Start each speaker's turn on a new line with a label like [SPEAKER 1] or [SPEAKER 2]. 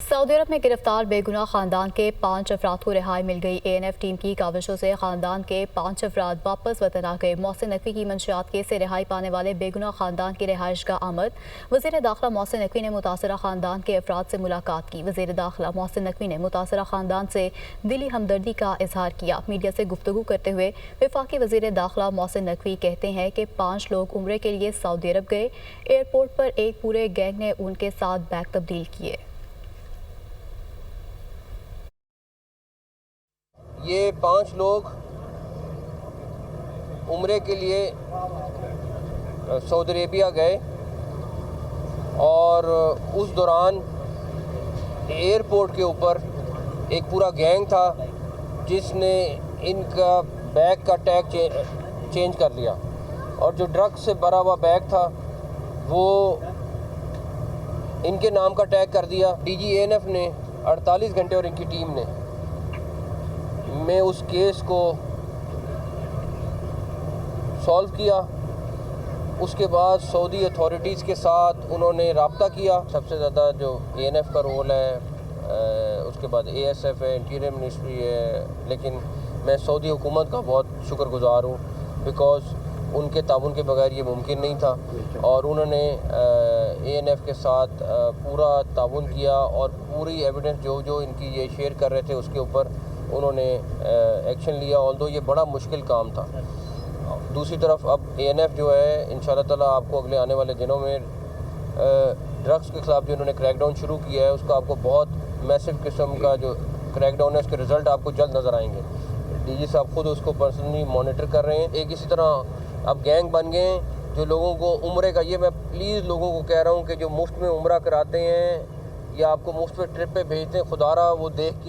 [SPEAKER 1] Saudi अरब में गिरफ्तार बेगुनाह खानदान के 5 अफराद को रिहाई मिल गई। ANF टीम की काविशों से खानदान के 5 अफराद वापस वतन आ गए। मोहसिन नकवी की मंशियात केस से रिहाई पाने वाले बेगुनाह खानदान की रिहाइश का आमद। वज़ीर दाखिला मोहसिन नकवी ने मुतासरा खानदान के अफराद से मुलाकात की। वज़ीर दाखिला मोहसिन नकवी ने मुतासरा खानदान से दिली हमदर्दी का इजहार किया। मीडिया से गुफ्तगू करते हुए वफाकी वज़ीर दाखिला मोहसिन नकवी कहते हैं कि 5 लोग उम्रे के लिए सऊदी अरब गए। एयरपोर्ट पर एक पूरे गैंग ने उनके साथ बैग तब्दील किए।
[SPEAKER 2] ये 5 लोग उम्रे के लिए सऊदी अरेबिया गए और उस दौरान एयरपोर्ट के ऊपर एक पूरा गैंग था जिसने इनका बैग का टैग चेंज कर लिया और जो ड्रग्स से भरा हुआ बैग था वो इनके नाम का टैग कर दिया। DG ANF ने 48 घंटे और इनकी टीम ने में उस केस को सॉल्व किया। उसके बाद सऊदी अथॉरिटीज़ के साथ उन्होंने रब्ता किया। सबसे ज़्यादा जो ANF का रोल है, उसके बाद ASF है, इंटीरियर मिनिस्ट्री है, लेकिन मैं सऊदी हुकूमत का बहुत शुक्रगुज़ार हूँ बिकॉज़ उनके ताउन के बगैर ये मुमकिन नहीं था और उन्होंने ANF के साथ पूरा ताउन किया और पूरी एविडेंस जो इनकी ये शेयर कर रहे थे उसके ऊपर उन्होंने एक्शन लिया। ऑल्दो ये बड़ा मुश्किल काम था। दूसरी तरफ अब ANF जो है इंशाल्लाह ताला आपको अगले आने वाले दिनों में ड्रग्स के खिलाफ जो उन्होंने क्रैकडाउन शुरू किया है उसका आपको बहुत मैसिव किस्म का जो क्रैकडाउन है उसके रिज़ल्ट आपको जल्द नज़र आएंगे। DG साहब खुद उसको पर्सनली मॉनिटर कर रहे हैं। एक इसी तरह अब गैंग बन गए हैं जो लोगों को उम्रे का, ये मैं प्लीज़ लोगों को कह रहा हूँ कि जो मुफ्त में उम्रा कराते हैं या आपको मुफ्त में ट्रिप पे भेजते हैं, खुदारा वो देख के